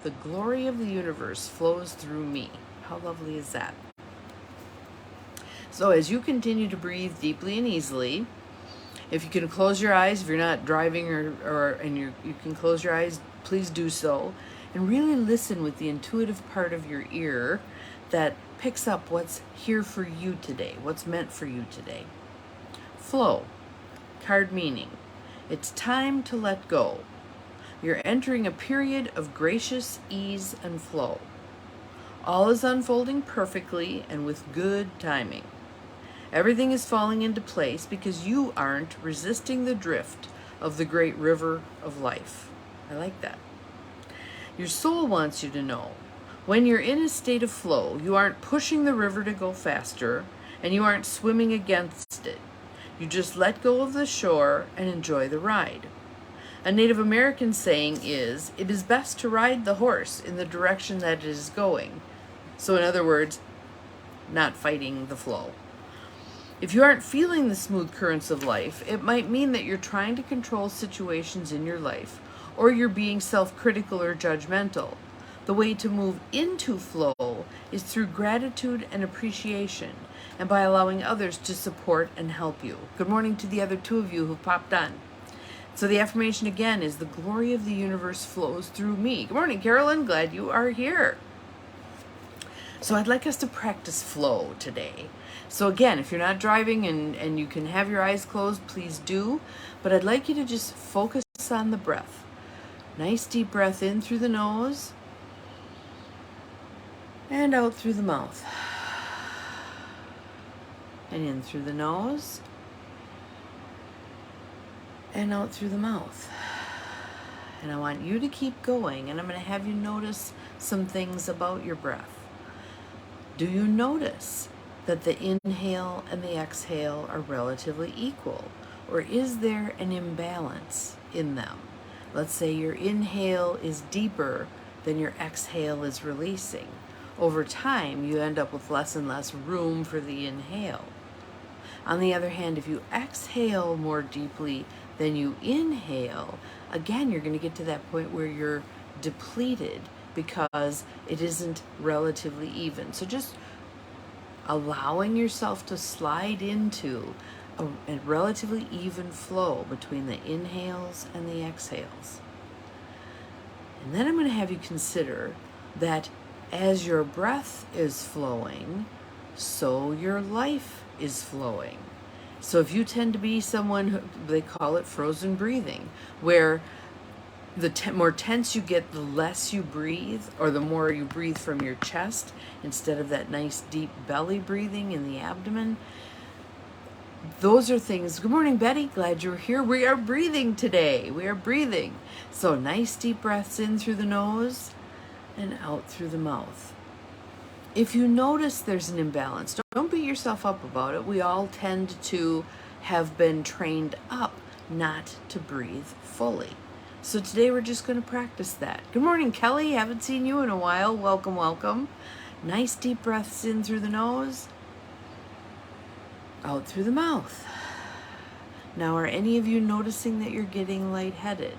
The glory of the universe flows through me. How lovely is that? So as you continue to breathe deeply and easily, if you can close your eyes, if you're not driving and you can close your eyes, please do so. And really listen with the intuitive part of your ear that picks up what's here for you today, what's meant for you today. Flow, card meaning. It's time to let go. You're entering a period of gracious ease and flow. All is unfolding perfectly and with good timing. Everything is falling into place because you aren't resisting the drift of the great river of life. I like that. Your soul wants you to know, when you're in a state of flow, you aren't pushing the river to go faster, and you aren't swimming against it. You just let go of the shore and enjoy the ride. A Native American saying is, it is best to ride the horse in the direction that it is going. So in other words, not fighting the flow. If you aren't feeling the smooth currents of life, it might mean that you're trying to control situations in your life, or you're being self-critical or judgmental. The way to move into flow is through gratitude and appreciation, and by allowing others to support and help you. Good morning to the other two of you who popped on. So the affirmation again is, the glory of the universe flows through me. Good morning, Carolyn. Glad you are here. So I'd like us to practice flow today. So again, if you're not driving and you can have your eyes closed, please do. But I'd like you to just focus on the breath. Nice deep breath in through the nose and out through the mouth. And in through the nose and out through the mouth. And I want you to keep going, and I'm going to have you notice some things about your breath. Do you notice that the inhale and the exhale are relatively equal? Or is there an imbalance in them? Let's say your inhale is deeper than your exhale is releasing. Over time, you end up with less and less room for the inhale. On the other hand, if you exhale more deeply than you inhale, again, you're going to get to that point where you're depleted because it isn't relatively even. So just allowing yourself to slide into a relatively even flow between the inhales and the exhales. And then I'm going to have you consider that as your breath is flowing, so your life is flowing. So if you tend to be someone who, they call it frozen breathing, where the more tense you get, the less you breathe, or the more you breathe from your chest instead of that nice deep belly breathing in the abdomen. Those are things. Good morning, Betty. Glad you're here. We are breathing today. We are breathing. So nice deep breaths in through the nose and out through the mouth. If you notice there's an imbalance, don't beat yourself up about it. We all tend to have been trained up not to breathe fully. So today we're just going to practice that. Good morning, Kelly. Haven't seen you in a while. Welcome, welcome. Nice deep breaths in through the nose, out through the mouth. Now, are any of you noticing that you're getting lightheaded?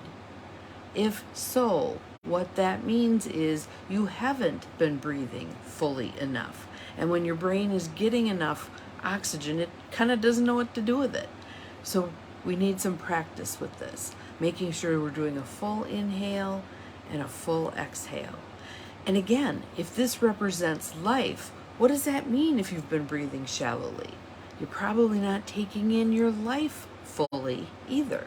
If so, what that means is you haven't been breathing fully enough. And when your brain is getting enough oxygen, it kind of doesn't know what to do with it. So we need some practice with this, making sure we're doing a full inhale and a full exhale. And again, if this represents life, what does that mean if you've been breathing shallowly? You're probably not taking in your life fully either.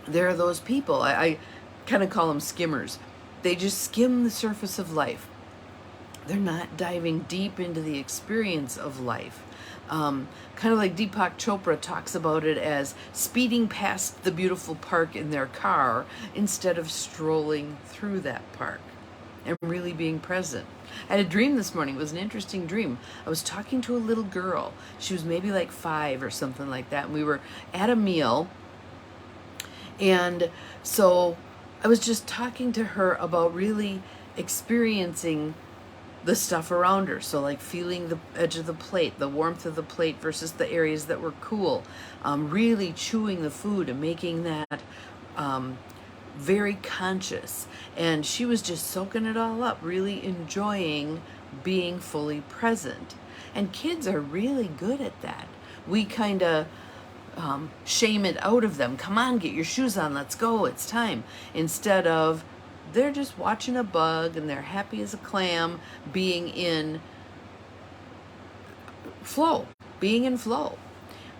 There are those people, I kind of call them skimmers. They just skim the surface of life. They're not diving deep into the experience of life. Kind of like Deepak Chopra talks about it as speeding past the beautiful park in their car instead of strolling through that park and really being present. I had a dream this morning. It was an interesting dream. I was talking to a little girl. She was maybe like 5 or something like that. And we were at a meal. And so I was just talking to her about really experiencing the stuff around her. So like feeling the edge of the plate, the warmth of the plate versus the areas that were cool. Really chewing the food and making that very conscious, and she was just soaking it all up, really enjoying being fully present. And kids are really good at that. We kind of shame it out of them. Come on, get your shoes on, let's go, it's time. Instead of, they're just watching a bug and they're happy as a clam, being in flow, being in flow.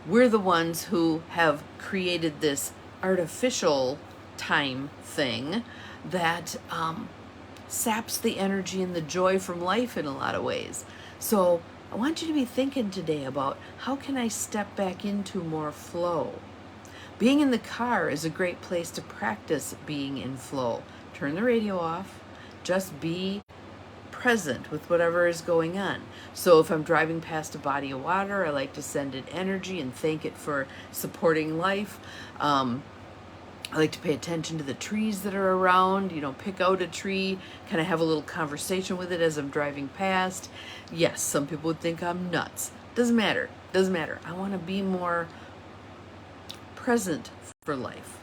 We're the ones who have created this artificial time thing that saps the energy and the joy from life in a lot of ways. So I want you to be thinking today about, how can I step back into more flow? Being in the car is a great place to practice being in flow. Turn the radio off, just be present with whatever is going on. So if I'm driving past a body of water, I like to send it energy and thank it for supporting life. I like to pay attention to the trees that are around, pick out a tree, kind of have a little conversation with it as I'm driving past. Yes, some people would think I'm nuts. Doesn't matter. I want to be more present for life.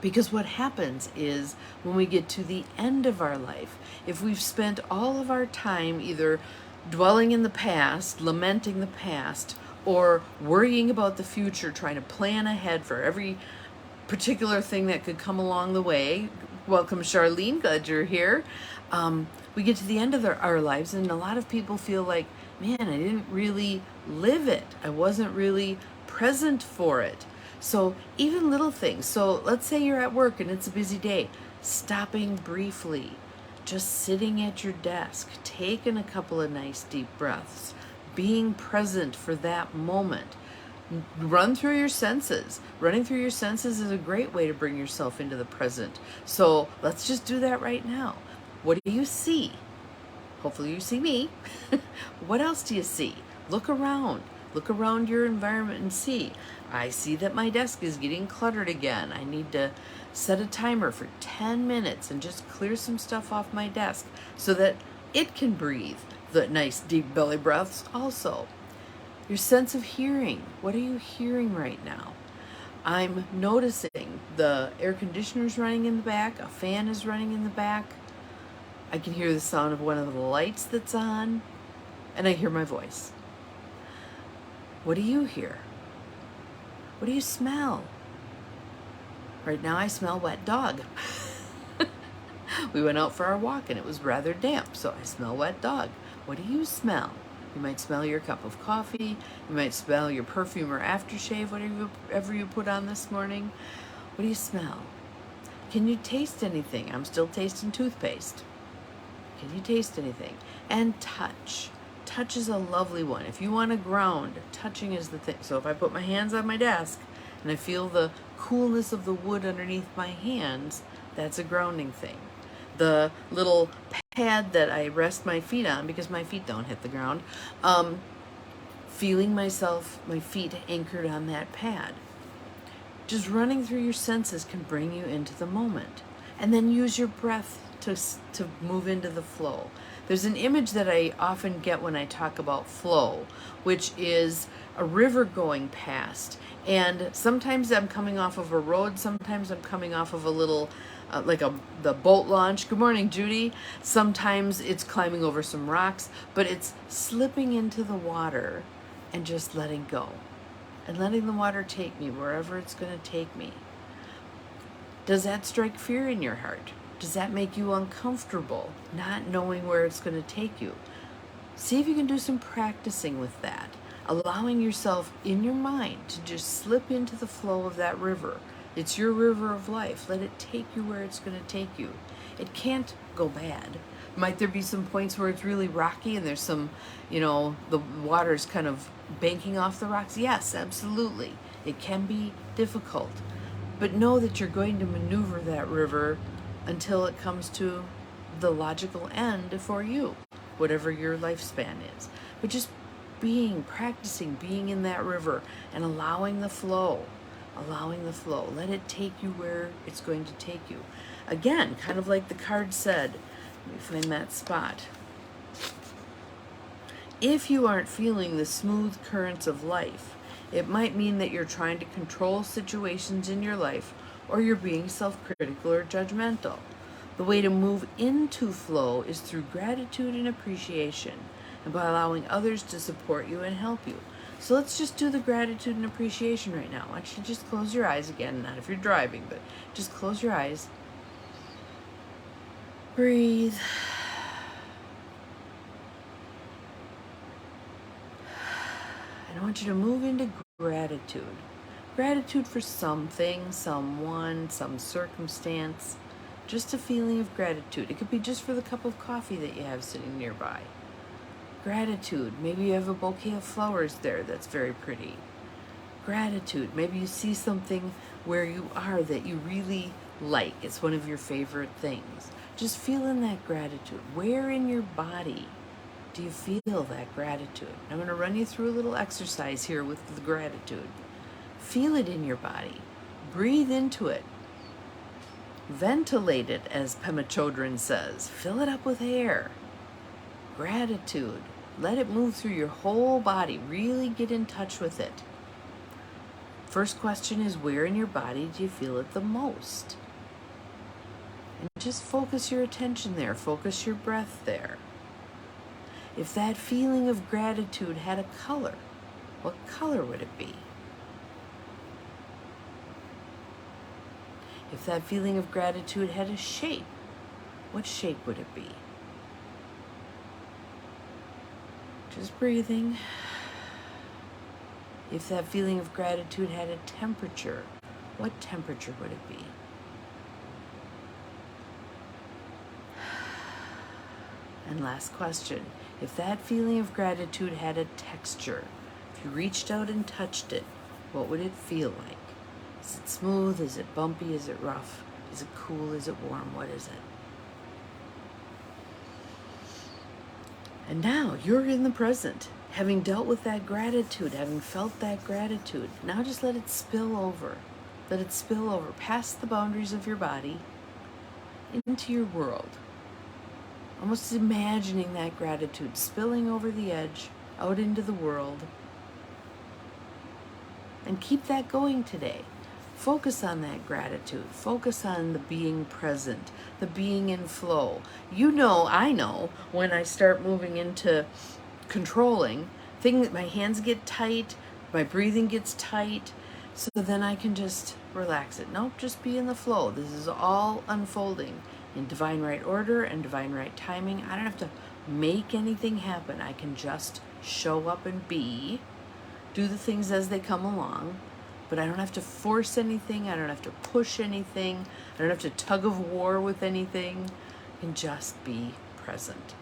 Because what happens is, when we get to the end of our life, if we've spent all of our time either dwelling in the past, lamenting the past, or worrying about the future, trying to plan ahead for every particular thing that could come along the way. Welcome, Charlene, glad you're here. We get to the end of our lives, and a lot of people feel like, man, I didn't really live it. I wasn't really present for it. So even little things. So let's say you're at work and it's a busy day. Stopping briefly, just sitting at your desk, taking a couple of nice deep breaths, being present for that moment. Run through your senses. Running through your senses is a great way to bring yourself into the present. So let's just do that right now. What do you see? Hopefully you see me. What else do you see? Look around. Look around your environment and see. I see that my desk is getting cluttered again. I need to set a timer for 10 minutes and just clear some stuff off my desk so that it can breathe the nice deep belly breaths also. Your sense of hearing. What are you hearing right now? I'm noticing the air conditioner's running in the back, a fan is running in the back. I can hear the sound of one of the lights that's on, and I hear my voice. What do you hear? What do you smell? Right now I smell wet dog. We went out for our walk and it was rather damp, so I smell wet dog. What do you smell? You might smell your cup of coffee. You might smell your perfume or aftershave, whatever you put on this morning. What do you smell? Can you taste anything? I'm still tasting toothpaste. Can you taste anything? And touch. Touch is a lovely one. If you want to ground, touching is the thing. So if I put my hands on my desk and I feel the coolness of the wood underneath my hands, that's a grounding thing. The little pad that I rest my feet on, because my feet don't hit the ground, feeling my feet anchored on that pad. Just running through your senses can bring you into the moment. And then use your breath to move into the flow. There's an image that I often get when I talk about flow, which is a river going past. And sometimes I'm coming off of a road, sometimes I'm coming off of a little, the boat launch. Good morning, Judy. Sometimes it's climbing over some rocks, but it's slipping into the water and just letting go. And letting the water take me wherever it's going to take me. Does that strike fear in your heart? Does that make you uncomfortable, not knowing where it's going to take you? See if you can do some practicing with that, allowing yourself in your mind to just slip into the flow of that river. It's your river of life. Let it take you where it's going to take you. It can't go bad. Might there be some points where it's really rocky and there's some, the water's kind of banking off the rocks? Yes, absolutely. It can be difficult. But know that you're going to maneuver that river until it comes to the logical end for you, whatever your lifespan is. But just practicing being in that river and allowing the flow. Let it take you where it's going to take you. Again, kind of like the card said, let me find that spot. If you aren't feeling the smooth currents of life, it might mean that you're trying to control situations in your life or you're being self-critical or judgmental. The way to move into flow is through gratitude and appreciation, and by allowing others to support you and help you. So let's just do the gratitude and appreciation right now. Why don't you just close your eyes again, not if you're driving, but just close your eyes. Breathe. And I want you to move into gratitude. Gratitude for something, someone, some circumstance. Just a feeling of gratitude. It could be just for the cup of coffee that you have sitting nearby. Gratitude. Maybe you have a bouquet of flowers there that's very pretty. Gratitude. Maybe you see something where you are that you really like. It's one of your favorite things. Just feel in that gratitude. Where in your body do you feel that gratitude? I'm going to run you through a little exercise here with the gratitude. Feel it in your body. Breathe into it. Ventilate it, as Pema Chodron says. Fill it up with air. Gratitude. Let it move through your whole body. Really get in touch with it. First question is, where in your body do you feel it the most? And just focus your attention there. Focus your breath there. If that feeling of gratitude had a color, what color would it be? If that feeling of gratitude had a shape, what shape would it be? Just breathing. If that feeling of gratitude had a temperature, what temperature would it be? And last question, if that feeling of gratitude had a texture, if you reached out and touched it, what would it feel like? Is it smooth? Is it bumpy? Is it rough? Is it cool? Is it warm? What is it? And now you're in the present, having dealt with that gratitude, having felt that gratitude. Now just let it spill over. Let it spill over past the boundaries of your body into your world. Almost imagining that gratitude spilling over the edge, out into the world. And keep that going today. Focus on that gratitude. Focus on the being present, the being in flow. You know, I know when I start moving into controlling, my hands get tight, my breathing gets tight, so then I can just relax it. Nope, just be in the flow. This is all unfolding in divine right order and divine right timing. I don't have to make anything happen. I can just show up and be, do the things as they come along, but I don't have to force anything. I don't have to push anything. I don't have to tug of war with anything. I can just be present.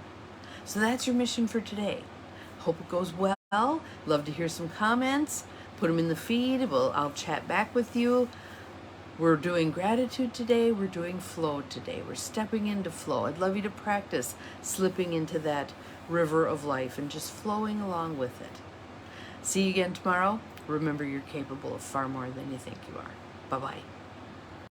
So that's your mission for today. Hope it goes well. Love to hear some comments. Put them in the feed. I'll chat back with you. We're doing gratitude today. We're doing flow today. We're stepping into flow. I'd love you to practice slipping into that river of life and just flowing along with it. See you again tomorrow. Remember, you're capable of far more than you think you are. Bye-bye.